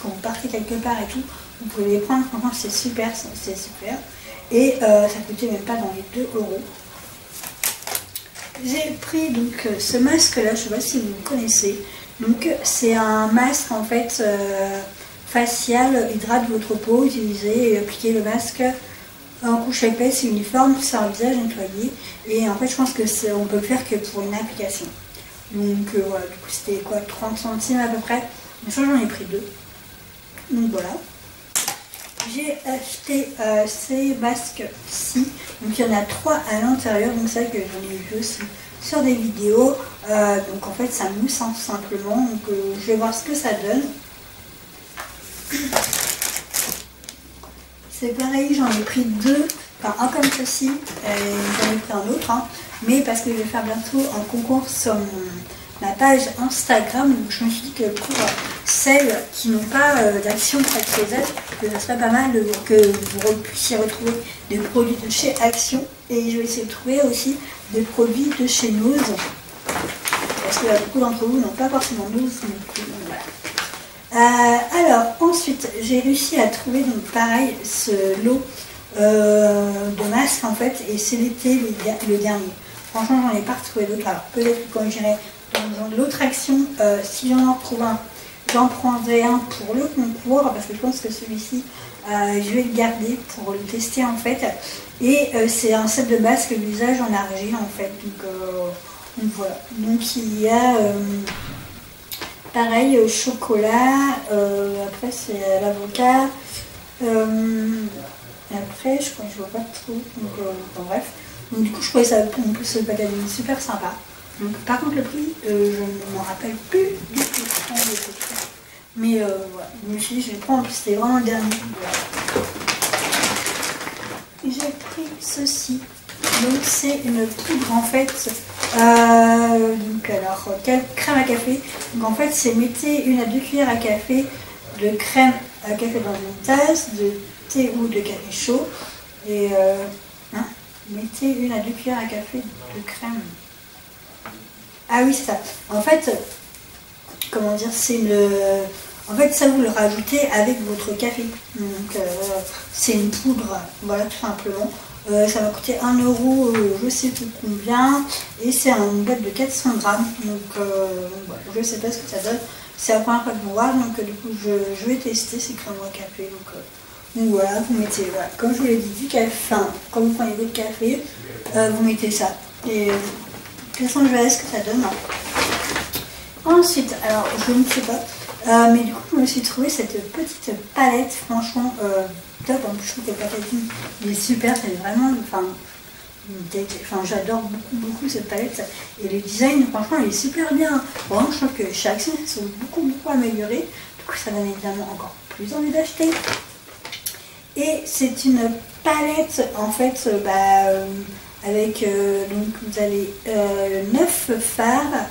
quand vous partez quelque part et tout, vous pouvez les prendre, franchement c'est super, c'est super. Et ça coûtait même pas dans les 2 €. J'ai pris donc ce masque là, je sais pas si vous le connaissez. Donc c'est un masque en fait facial, hydrate votre peau, utilisez et appliquez le masque en couche épaisse et uniforme sur un visage nettoyé. Et en fait je pense que on peut le faire que pour une application. Donc voilà, du coup c'était quoi, 30 centimes à peu près. Mais ça j'en ai pris 2. Donc voilà. J'ai acheté ces masques-ci, donc il y en a 3 à l'intérieur, donc c'est vrai que j'en ai vu aussi sur des vidéos, donc en fait ça mousse tout simplement, donc je vais voir ce que ça donne. C'est pareil, j'en ai pris 2, enfin un comme ceci, et j'en ai pris un autre, hein, mais parce que je vais faire bientôt un concours sur ma page Instagram, donc je me suis dit que pour celles qui n'ont pas d'Action près de chez elles, que ça serait pas mal que vous puissiez retrouver des produits de chez Action, et je vais essayer de trouver aussi des produits de chez Nose, parce que beaucoup d'entre vous n'ont pas forcément Nose, donc voilà. Alors ensuite j'ai réussi à trouver donc pareil ce lot de masques en fait, et c'est l'été le dernier. Franchement j'en ai pas retrouvé d'autres, alors peut-être que quand j'irai dans l'autre Action, si j'en retrouve un, j'en prendrai un pour le concours, parce que je pense que celui-ci je vais le garder pour le tester en fait. Et c'est un set de masques visage en argile en fait, donc voilà. Donc il y a pareil chocolat, après c'est l'avocat, après je crois que je vois pas trop, donc bon, bref. Donc du coup je trouvais ça en plus le packaging super sympa. Donc, par contre le prix, je ne m'en rappelle plus du tout. Mais voilà, je me suis dit je vais prendre, c'était vraiment le dernier. Voilà. J'ai pris ceci. Donc c'est une poudre en fait. Donc alors crème à café. Donc en fait c'est mettez 1 à 2 cuillères à café de crème à café dans une tasse, de thé ou de café chaud. Et mettez 1 à 2 cuillères à café de crème. Ah oui, c'est ça. En fait, comment dire, c'est une... En fait, ça vous le rajoutez avec votre café. Donc, c'est une poudre, voilà, tout simplement. Ça va coûter 1 €, je sais plus combien. Et c'est une boîte de 400 grammes. Donc, voilà, je sais pas ce que ça donne. C'est la première fois que je vois. Donc, du coup, je vais tester ces crèmes au café. Donc, voilà, vous mettez, voilà, comme je vous l'ai dit, du café. Enfin, quand vous prenez votre café, vous mettez ça. Et... de toute façon, je verrai ce que ça donne. Ensuite, alors je ne sais pas, mais du coup, je me suis trouvé cette petite palette, franchement top. En plus, je trouve que le packaging il est super, c'est vraiment, enfin, j'adore beaucoup cette palette. Et le design, franchement, il est super bien. Vraiment, je trouve que chez Action, ils sont beaucoup améliorés. Du coup, ça donne évidemment encore plus envie d'acheter. Et c'est une palette, en fait, avec, donc vous avez 9 fards,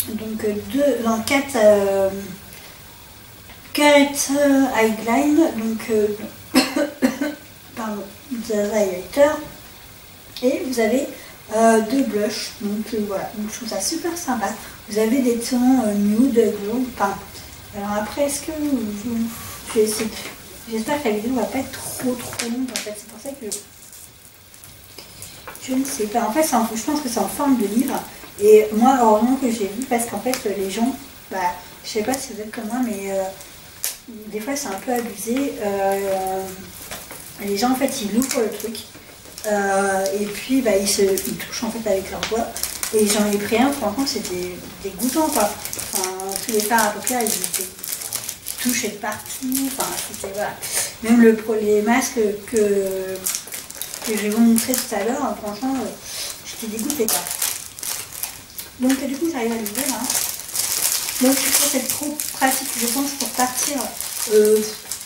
donc 4 carrot eyeline, donc pardon, highlighter, et vous avez 2 blushs, donc voilà, donc je trouve ça super sympa. Vous avez des tons nude, bleu, enfin, alors après est-ce que je vais essayer de... J'espère que la vidéo ne va pas être trop longue en fait, c'est pour ça que je ne sais pas. En fait, je pense que c'est en forme de livre. Et moi, heureusement que j'ai vu, parce qu'en fait, les gens, je sais pas si vous êtes comme moi, mais des fois c'est un peu abusé. Les gens en fait, ils ouvrent le truc et puis ils touchent en fait avec leurs doigts. Et j'en ai pris un, franchement, c'était dégoûtant quoi. Enfin, tous les fards à paupières, ils étaient touché de partout, enfin c'était voilà. Même les masques que je vais vous montrer tout à l'heure, hein, franchement j'étais dégoûtée quoi. Donc du coup j'arrive à l'ouvrir. Hein. Donc c'est trop pratique je pense pour partir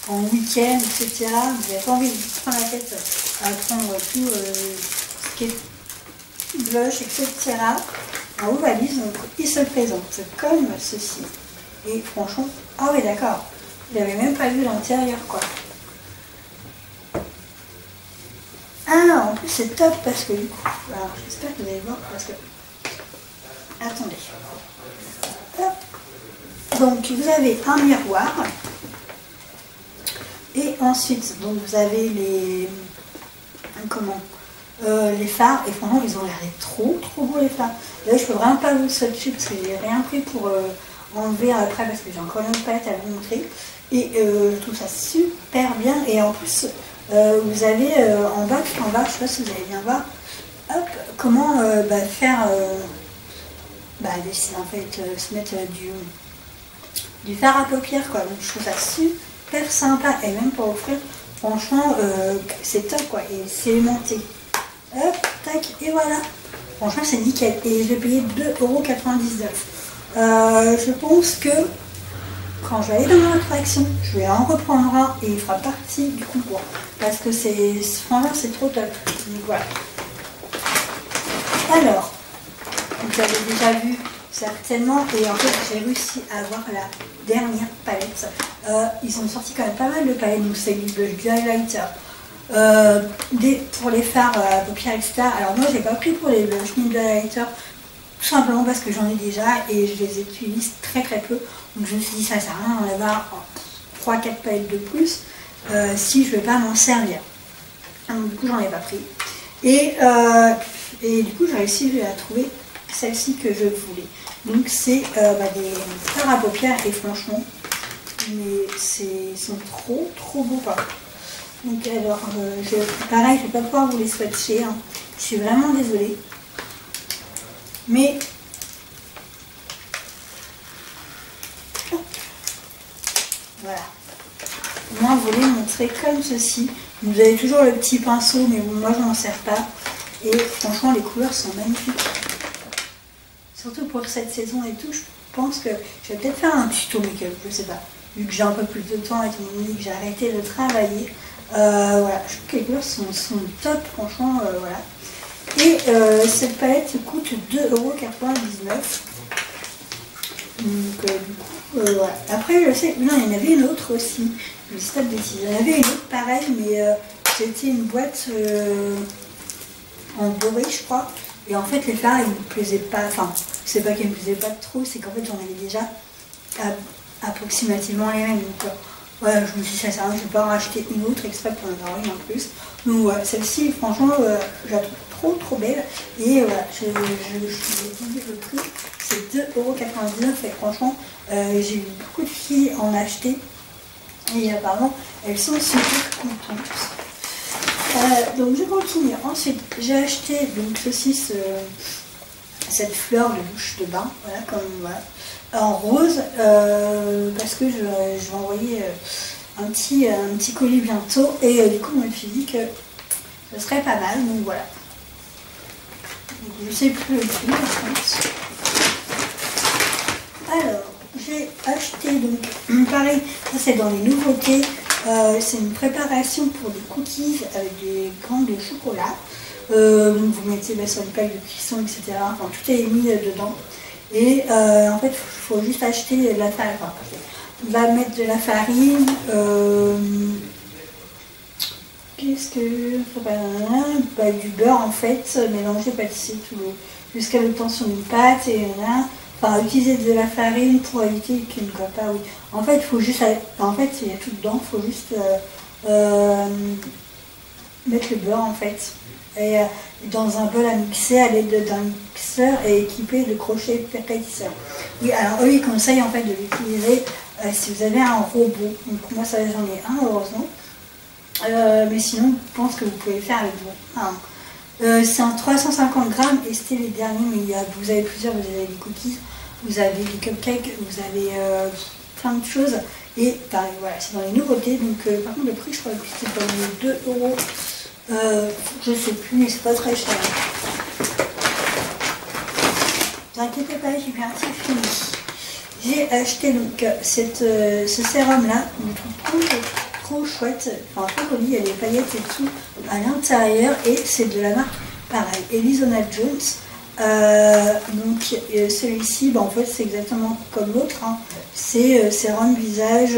en week-end, etc. Vous n'avez pas envie de vous prendre la tête à prendre tout ce qui est blush, etc. En haut valise, donc il se présente comme ceci. Et franchement, ah oui d'accord, je n'avais même pas vu l'intérieur quoi. Ah en plus c'est top parce que du coup, alors j'espère que vous allez voir parce que, attendez, hop, donc vous avez un miroir. Et ensuite, donc vous avez les phares, et franchement ils ont l'air trop beaux les phares. Là je peux vraiment pas vous le swatcher parce que j'ai rien pris pour enlever après parce que j'ai encore une autre palette à vous montrer. Et je trouve ça super bien. Et en plus vous avez en bas, je sais pas si vous allez bien voir, hop, comment faire en fait se mettre du fard à paupières quoi. Donc je trouve ça super sympa et même pour offrir, franchement c'est top quoi, et c'est aimanté. Hop, tac, et voilà. Franchement c'est nickel. Et je vais payer 2,99 €. Je pense que quand je vais aller dans mon attraction, je vais en reprendre un et il fera partie du concours. Parce que franchement c'est trop top. Donc voilà. Alors, vous avez déjà vu certainement, et en fait j'ai réussi à avoir la dernière palette. Ils ont sorti quand même pas mal de palettes, donc c'est le highlighter. Pour les fards à paupières, etc. Alors moi j'ai pas pris pour les blush ni de highlighter, tout simplement parce que j'en ai déjà et je les utilise très peu. Donc je me suis dit ça sert à rien d'en avoir 3-4 palettes de plus si je vais pas m'en servir. Donc du coup j'en ai pas pris. Et du coup j'ai réussi à trouver celle-ci que je voulais. Donc c'est des fards à paupières et franchement ils sont trop beaux quoi. Donc alors pareil je vais pas pouvoir vous les swatcher, hein. Je suis vraiment désolée. Mais voilà. Moi vous les montrer comme ceci. Vous avez toujours le petit pinceau, mais bon, moi je m'en sers pas. Et franchement les couleurs sont magnifiques. Surtout pour cette saison et tout, je pense que je vais peut-être faire un tuto make-up, je sais pas. Vu que j'ai un peu plus de temps étant donné que j'ai arrêté de travailler. Voilà, je trouve que les couleurs sont top, franchement, voilà. Et cette palette coûte 2,99 €. Donc du coup, voilà. Après, je sais, non, il y en avait une autre aussi. Je dis pas de bêtises. Il y en avait une autre pareil, mais c'était une boîte en doré, je crois. Et en fait, les fards, ils me plaisaient pas. Enfin, c'est pas qu'ils me plaisaient pas trop, c'est qu'en fait, j'en avais déjà approximativement les mêmes. Donc, voilà, je me suis dit, ça sert à rien, je vais pas en racheter une autre exprès pour en avoir une en plus. Donc, voilà, celle-ci, franchement, je la trouve trop belle. Et voilà, je vais vous dire le prix, c'est 2,99 €. Et franchement, j'ai vu beaucoup de filles en acheter. Et apparemment, elles sont super contentes. Donc je continue. Ensuite, j'ai acheté donc cette fleur de bouche de bain, voilà, voilà, en rose, parce que je vais envoyer un petit colis bientôt. Et du coup, je me suis dit que ce serait pas mal. Donc voilà. Donc, je sais plus le prix en fait. Alors, j'ai acheté donc pareil, ça c'est dans les nouveautés. C'est une préparation pour des cookies avec des grains de chocolat. Donc vous mettez sur une plaque de cuisson, etc. Enfin, tout est mis dedans. Et en fait, il faut juste acheter de la farine. Enfin, on va mettre de la farine. Qu'est-ce que... du beurre en fait, mélanger, pâtisser tout jusqu'à l'obtention d'une pâte. Et enfin, utiliser de la farine pour éviter qu'il ne colle pas. Oui. En fait, il faut juste, en fait, il y a tout dedans. Il faut juste mettre le beurre en fait et dans un bol à mixer à l'aide d'un mixeur et équipé de crochets pâtisseurs. Oui, alors eux ils conseillent en fait de l'utiliser si vous avez un robot. Donc moi ça j'en ai un heureusement. Mais sinon je pense que vous pouvez le faire avec vous. C'est en 350 grammes et c'était les derniers, mais vous avez plusieurs, vous avez des cookies, vous avez des cupcakes, vous avez plein de choses. Et pareil, voilà, c'est dans les nouveautés. Donc par contre le prix je crois que c'est pour 2 €. Je sais plus, mais c'est pas très cher. Ne vous inquiétez pas, j'ai bien fini. J'ai acheté donc ce sérum là, je le trouve trop chouette, enfin trop joli, il y a des paillettes et tout à l'intérieur et c'est de la marque pareil, Arizona Jones. Donc celui-ci, en fait c'est exactement comme l'autre, hein. C'est sérum visage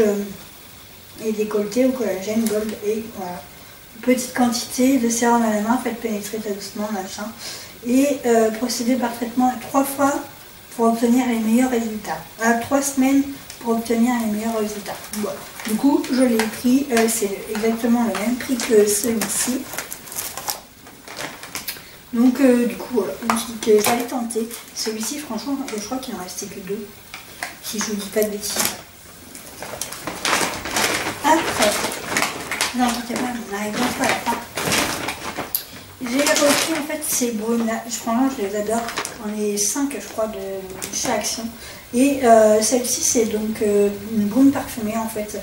et décolleté au collagène gold et voilà. Petite quantité de sérum à la main, faites pénétrer très doucement, machin. Et procédez parfaitement 3 fois pour obtenir les meilleurs résultats. 3 semaines pour obtenir les meilleurs résultats. Voilà. Du coup, je l'ai pris, c'est exactement le même prix que celui-ci. Donc du coup, voilà, je me suis dit que j'allais tenter. Celui-ci, franchement, je crois qu'il n'en restait que 2, si je ne dis pas de bêtises. Après, non, t'inquiète pas, on arrive bientôt à la fin. J'ai reçu en fait ces brunes-là, franchement je les adore, j'en ai 5 je crois de chez Action. Et celle-ci c'est donc une brune parfumée en fait,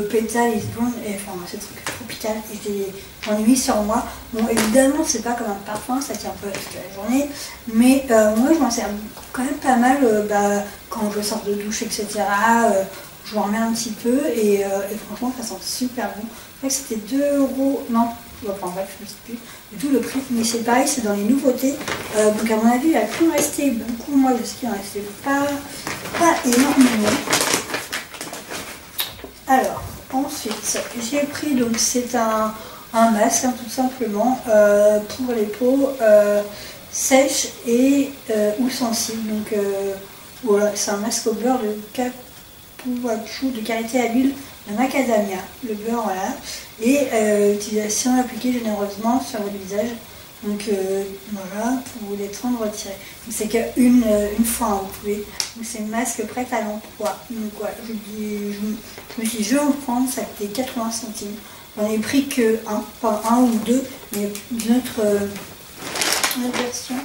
pétale et brune, enfin c'est un truc tropical, j'en ai mis sur moi. Bon évidemment c'est pas comme un parfum, ça tient un peu toute la journée, mais moi je m'en sers quand même pas mal quand je sors de douche etc. Je m'en remets un petit peu et franchement ça sent super bon. Je crois que c'était 2 €, non. Enfin bref, je ne sais plus du tout le prix, mais c'est pareil, c'est dans les nouveautés. Donc à mon avis, il va plus en rester beaucoup. Moi, je sais qu'il en restait pas énormément. Alors, ensuite, j'ai pris, donc c'est un masque, hein, tout simplement, pour les peaux sèches et ou sensibles. Donc voilà, c'est un masque au beurre de capuachou de karité à l'huile de macadamia. Le beurre, voilà. Et utilisation appliquée généreusement sur votre visage. Donc voilà, pour vous les prendre retirés. Donc c'est qu'une fois, hein, vous pouvez. Donc c'est une masque prête à l'emploi. Donc voilà, je me suis dit, je vais en prendre, ça coûtait 80 centimes. J'en ai pris que un, pas un ou deux, mais d'une autre version,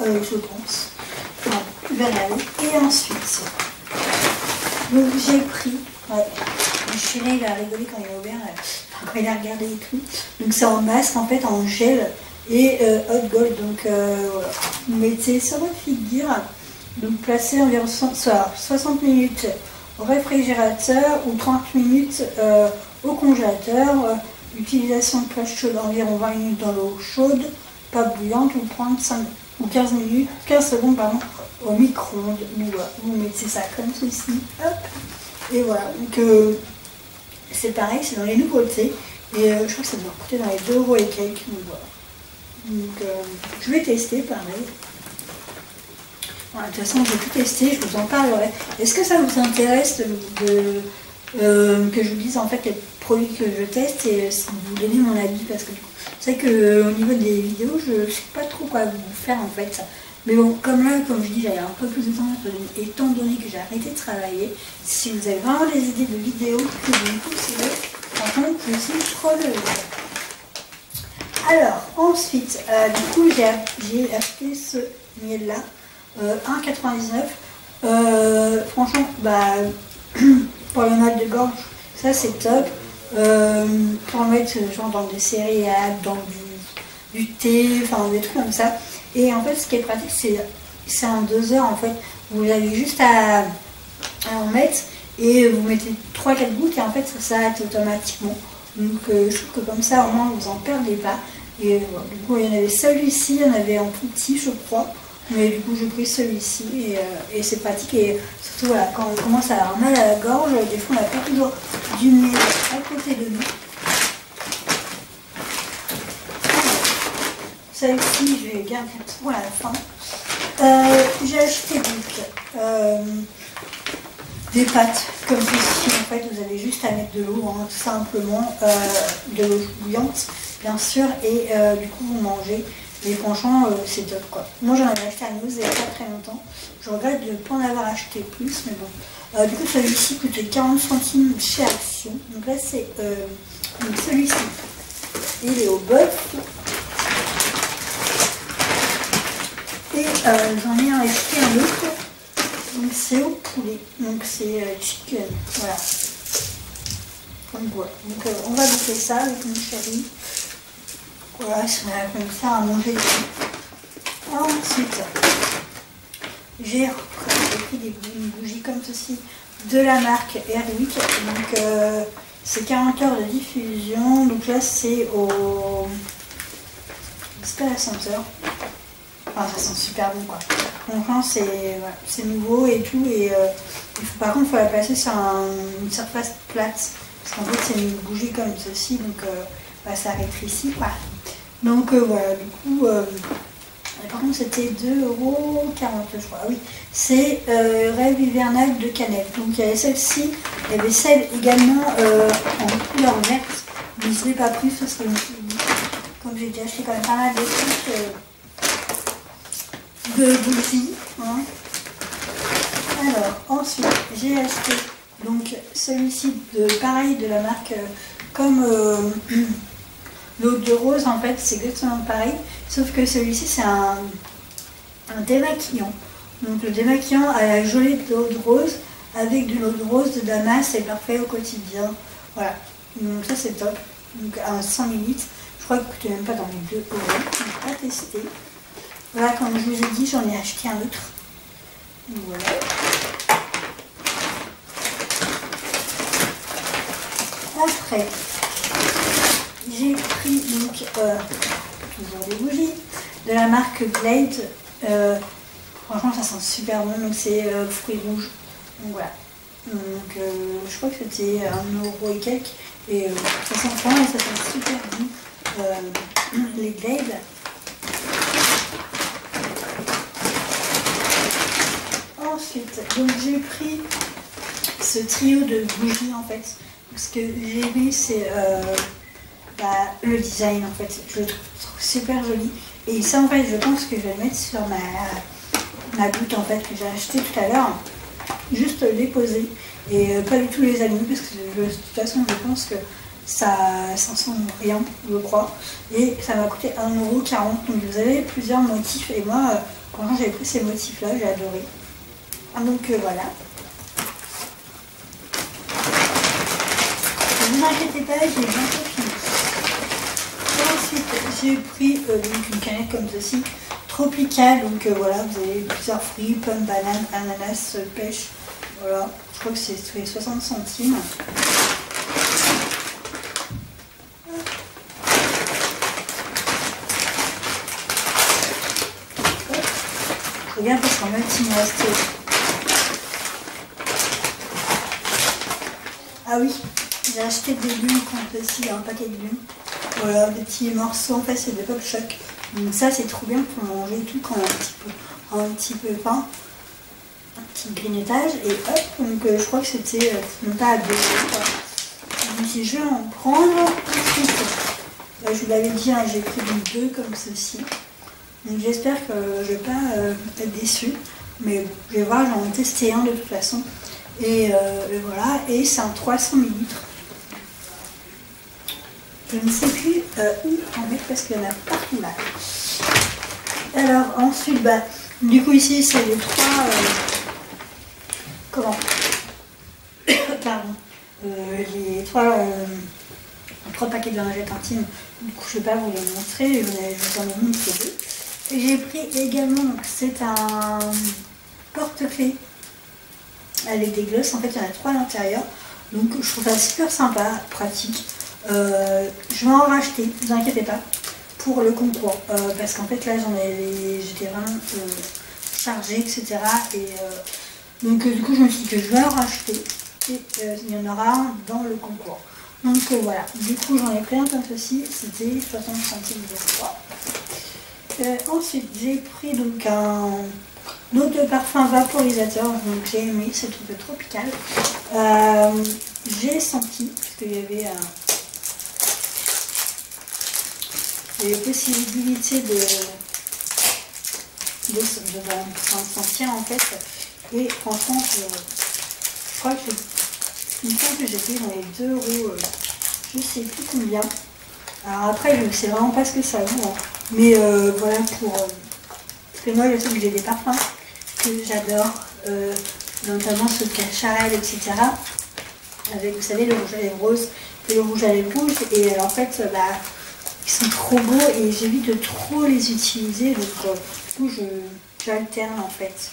je pense. Voilà, je vais regarder. Et ensuite, donc j'ai pris, ouais, mon chéri il a rigolé quand il a ouvert, quand il a regardé et tout. Donc c'est en masque en fait, en gel et hot gold. Donc voilà, vous mettez sur votre figure, donc placez environ 60 minutes au réfrigérateur ou 30 minutes au congélateur. Utilisation de plage chaude environ 20 minutes dans l'eau chaude, pas bouillante, ou 35 ou 15 secondes pardon, au micro-ondes. Donc voilà, vous mettez ça comme ceci, hop, et voilà. Donc c'est pareil, c'est dans les nouveautés, et je crois que ça doit coûter dans les 2 € et quelques. Donc voilà. Donc je vais tester pareil. Voilà, de toute façon, je vais tout tester, je vous en parlerai. Est-ce que ça vous intéresse que je vous dise en fait les produits que je teste et si vous donnez mon avis, parce que c'est vrai qu'au niveau des vidéos, je ne sais pas trop quoi vous faire en fait. Mais bon, comme là, comme je dis, j'avais un peu plus de temps, étant donné que j'ai arrêté de travailler. Si vous avez vraiment des idées de vidéos que vous me poussez, par contre, je suis preneuse. Alors, ensuite, du coup, j'ai acheté ce miel-là, 1,99. Franchement, bah, pour le mal de gorge, ça c'est top. Pour mettre genre dans des céréales, dans du thé, enfin des trucs comme ça. Et en fait, ce qui est pratique, c'est un doseur en fait. Vous avez juste à en mettre et vous mettez 3-4 gouttes et en fait ça s'arrête automatiquement. Donc je trouve que comme ça au moins vous en perdez pas. Et voilà. Du coup il y en avait celui-ci, il y en avait en tout petit je crois. Mais du coup j'ai pris celui-ci et c'est pratique. Et surtout voilà, quand on commence à avoir mal à la gorge, des fois on n'a pas toujours du miel à côté de nous. Celle-ci, je vais garder pour la fin. J'ai acheté donc des pâtes comme ceci. En fait, vous avez juste à mettre de l'eau, hein, tout simplement, de l'eau bouillante, bien sûr, et du coup vous mangez. Et franchement, c'est top quoi. Moi, j'en avais acheté à News il n'y a pas très longtemps. Je regrette de ne pas en avoir acheté plus, mais bon. Du coup, celui-ci coûtait 40 centimes chez Action. Donc là, c'est celui-ci. Il est au bœuf. Et j'en ai acheté un autre, donc c'est au poulet, donc c'est chicken, voilà. Donc voilà, donc on va goûter ça avec mon chéri. Voilà, ça va comme ça à manger. Ensuite, j'ai pris des bougies comme ceci de la marque Airwick, donc c'est 40 heures de diffusion, donc là c'est au... c'est pas l'ascenseur. Enfin, ça sent super bon quoi. Donc c'est nouveau et tout. Et par contre, il faut la placer sur une surface plate. Parce qu'en fait, c'est une bougie comme ceci. Donc ça rétrécit quoi. Donc voilà, du coup, Et par contre, c'était 2,40 € je crois. Ah oui, c'est Rêve hivernal de cannelle. Donc il y avait celle-ci, il y avait celle également en couleur verte. Mais je ne l'ai pas pris parce que comme j'ai déjà acheté quand même pas mal de trucs de bougies. Hein. Alors ensuite, j'ai acheté donc celui-ci pareil de la marque comme l'eau de rose. En fait, c'est exactement pareil, sauf que celui-ci c'est un démaquillant. Donc le démaquillant à la gelée d'eau de rose avec de l'eau de rose de Damas, c'est parfait au quotidien. Voilà, donc ça c'est top. Donc à 100 ml, je crois qu'il ne coûtait même pas dans les 2 €. Je n'ai pas testé. Voilà, comme je vous ai dit, j'en ai acheté un autre. Donc, voilà. Après, j'ai pris donc toujours des bougies de la marque Glade. Franchement, ça sent super bon. Donc c'est fruits rouges. Donc voilà. Donc je crois que c'était 1 € et quelques. Et ça sent bon et ça sent super bon. Les Glade. Ensuite, donc j'ai pris ce trio de bougies en fait. Ce que j'ai aimé, c'est le design en fait. Je le trouve super joli. Et ça en fait, je pense que je vais le mettre sur ma goutte en fait que j'ai acheté tout à l'heure. Juste les poser et pas du tout les allumer parce que de toute façon je pense que ça sent rien, je crois. Et ça m'a coûté 1,40 €. Donc vous avez plusieurs motifs et moi, quand j'ai pris ces motifs là, j'ai adoré. Donc voilà. Ne vous inquiétez pas, j'ai bientôt fini. Ensuite, j'ai pris donc une canette comme ceci, tropicale. Donc voilà, vous avez plusieurs fruits, pommes, bananes, ananas, pêche. Voilà, je crois que c'est 60 centimes. Je regarde parce qu'en fait, il me reste... Ah oui, j'ai acheté des légumes comme ceci, un paquet de légumes. Voilà, des petits morceaux, en fait c'est des pop choc. Donc ça c'est trop bien pour manger tout quand on a un petit peu faim. Un petit grignotage et hop, donc je crois que c'était non pas à 2 €. Donc si je vais en prendre ensuite, je vous l'avais dit, hein, j'ai pris donc 2 comme ceci. Donc j'espère que je ne vais pas être déçue. Mais je vais voir, j'en ai testé un de toute façon. Et voilà, et c'est un 300 ml. Je ne sais plus où en mettre parce qu'il y en a partout là. Alors ensuite, du coup ici c'est les 3... pardon. Les 3 paquets de lingettes intimes. Du coup je ne vais pas vous les montrer, je vous en ai mis que 2. Et j'ai pris également, c'est un porte-clés avec des glosses. En fait il y en a 3 à l'intérieur. Donc je trouve ça super sympa, pratique. Je vais en racheter, ne vous inquiétez pas, pour le concours. Parce qu'en fait là j'étais vraiment chargée, etc. Et donc du coup je me suis dit que je vais en racheter. Et il y en aura un dans le concours. Donc voilà, du coup j'en ai pris un comme ceci, c'était 60 centimes de fois. Ensuite j'ai pris donc un autre parfum vaporisateur, donc j'ai aimé, c'est tout tropical. J'ai senti, parce qu'il y avait possibilité de sentir en fait. Et franchement, je crois que une fois que j'ai payé dans les 2 €, je sais plus combien. Alors après, je ne sais vraiment pas ce que ça vaut. Hein. Mais voilà, parce que moi, je sais que j'ai des parfums que j'adore, notamment ceux de Cacharel, etc. Avec, vous savez, le rouge à lèvres rose et le rouge à lèvres rouge. Et en fait, ils sont trop beaux et j'évite de trop les utiliser. Donc, du coup, j'alterne en fait.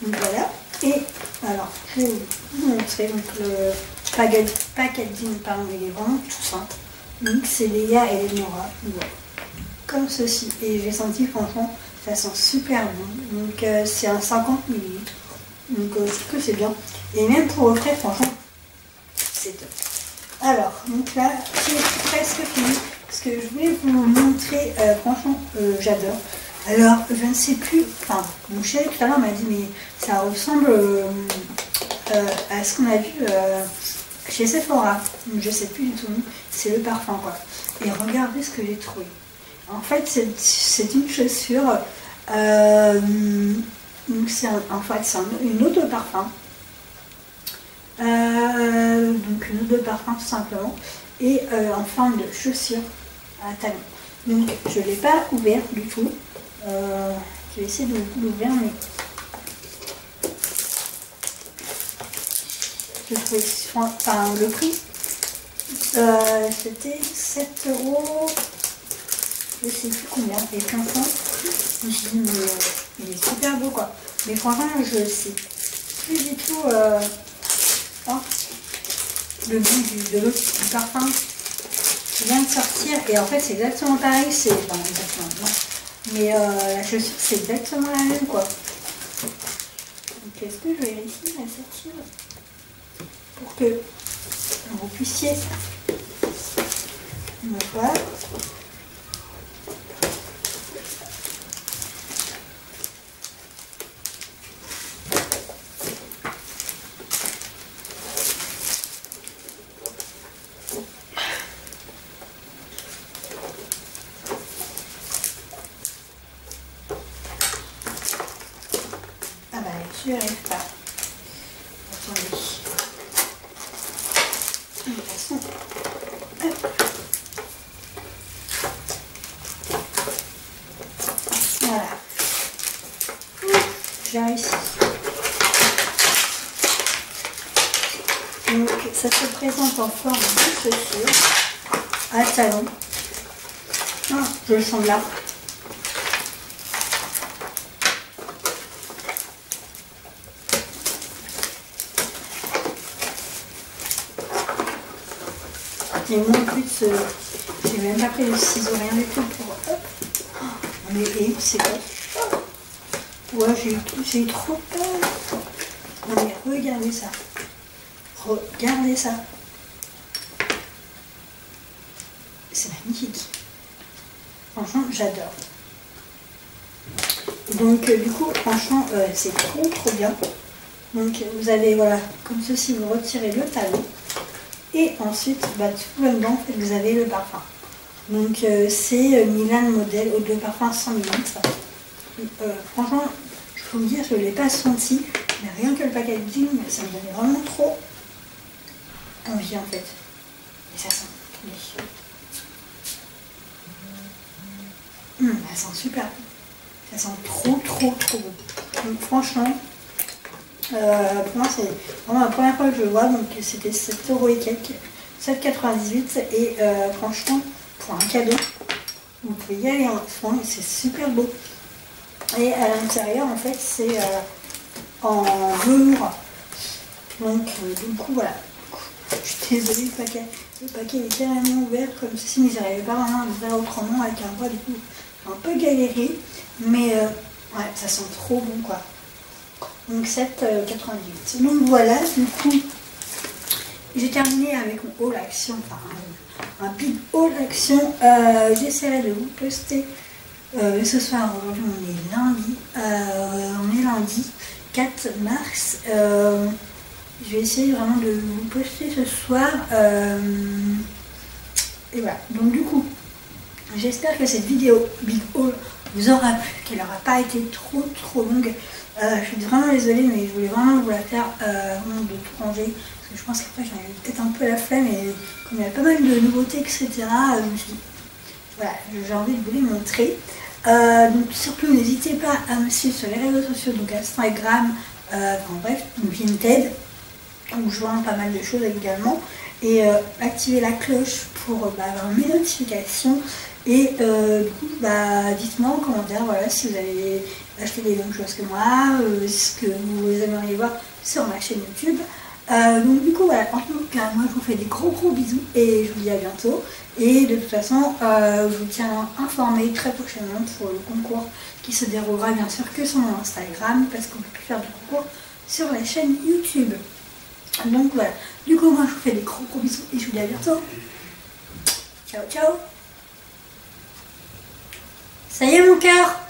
Donc voilà. Et alors, je vais vous montrer donc, le packaging, pardon, il est vraiment tout simple. Donc c'est Léa et Eleonora, voilà. Comme ceci. Et j'ai senti franchement, ça sent super bon. Donc c'est un 50 ml. Donc je trouve que c'est bien. Et même pour offrir, franchement, c'est top. Alors, donc là, c'est presque fini. Ce que je voulais vous montrer, franchement, j'adore. Alors, je ne sais plus, enfin, mon chéri tout à l'heure m'a dit, mais ça ressemble à ce qu'on a vu chez Sephora. Je ne sais plus du tout, c'est le parfum, quoi. Et regardez ce que j'ai trouvé. En fait, c'est une chaussure, donc c'est une eau de parfum. Donc une eau de parfum tout simplement, et en forme de chaussure à talons. Donc je ne l'ai pas ouvert du tout. Je vais essayer de l'ouvrir, mais je trouvais, enfin, le prix c'était 7 €, je sais plus combien, et 15 cents. Je me suis dit, mais il est super beau, quoi. Mais franchement, je sais plus du tout le goût du parfum qui vient de sortir. Et en fait, c'est exactement pareil. C'est, enfin, exactement, non. Mais la chaussure, c'est exactement la même, quoi. Donc, est-ce que je vais réussir à sortir pour que vous puissiez me voir? Je n'y arrive pas. Attendez. De toute façon. Hop. Voilà. J'ai réussi. Donc ça se présente en forme de chaussure à talons. Ah, je le sens là. Et moi en plus, j'ai même pas pris le ciseau, rien du tout pour... Hop. Mais c'est quoi? Ouais, j'ai eu trop peur. Mais regardez ça. Regardez ça. C'est magnifique. Franchement, j'adore. Donc du coup, franchement, c'est trop bien. Donc vous avez, voilà, comme ceci, vous retirez le talon. Et ensuite, tout là-dedans, vous avez le parfum. Donc c'est Milan Model eau de parfum 100 ml. Franchement, je peux vous dire, je ne l'ai pas senti, mais rien que le packaging, ça me donnait vraiment trop envie en fait. Et ça sent délicieux. Ça sent super bon. Ça sent trop bon. Donc franchement, pour moi c'est vraiment la première fois que je le vois, donc c'était 7 € et quelques, 7,98 €, et franchement pour un cadeau vous pouvez y aller en fond, c'est super beau. Et à l'intérieur en fait c'est en velours, donc du coup voilà, je suis désolée, le paquet est carrément ouvert comme ceci, mais j'arrivais pas vraiment à le faire autrement avec un bras, du coup un peu galéré, mais ouais, ça sent trop bon quoi. Donc 7,98 €. Donc voilà, du coup, j'ai terminé avec mon haul action, enfin un big haul action. J'essaierai de vous poster ce soir. Aujourd'hui on est lundi 4 mars. Je vais essayer vraiment de vous poster ce soir. Et voilà, donc du coup, j'espère que cette vidéo big haul vous aura plu, qu'elle n'aura pas été trop longue. Je suis vraiment désolée, mais je voulais vraiment vous la faire de tout ranger, parce que je pense qu'après j'en ai peut-être un peu la flemme, et comme il y a pas mal de nouveautés, etc., je me suis dit, voilà, j'ai envie de vous les montrer. Donc surtout n'hésitez pas à me suivre sur les réseaux sociaux, donc Instagram, enfin bref, Vinted, où je vends pas mal de choses également, et activez la cloche pour avoir mes notifications. Et du coup, dites-moi en commentaire, voilà, si vous avez acheté les mêmes choses que moi, ce que vous aimeriez voir sur ma chaîne YouTube. Donc du coup, voilà, en tout cas, moi je vous fais des gros bisous et je vous dis à bientôt. Et de toute façon, je vous tiens informé très prochainement pour le concours qui se déroulera bien sûr que sur mon Instagram, parce qu'on ne peut plus faire de concours sur la chaîne YouTube. Donc voilà, du coup, moi je vous fais des gros bisous et je vous dis à bientôt. Ciao. Ça y est mon cœur!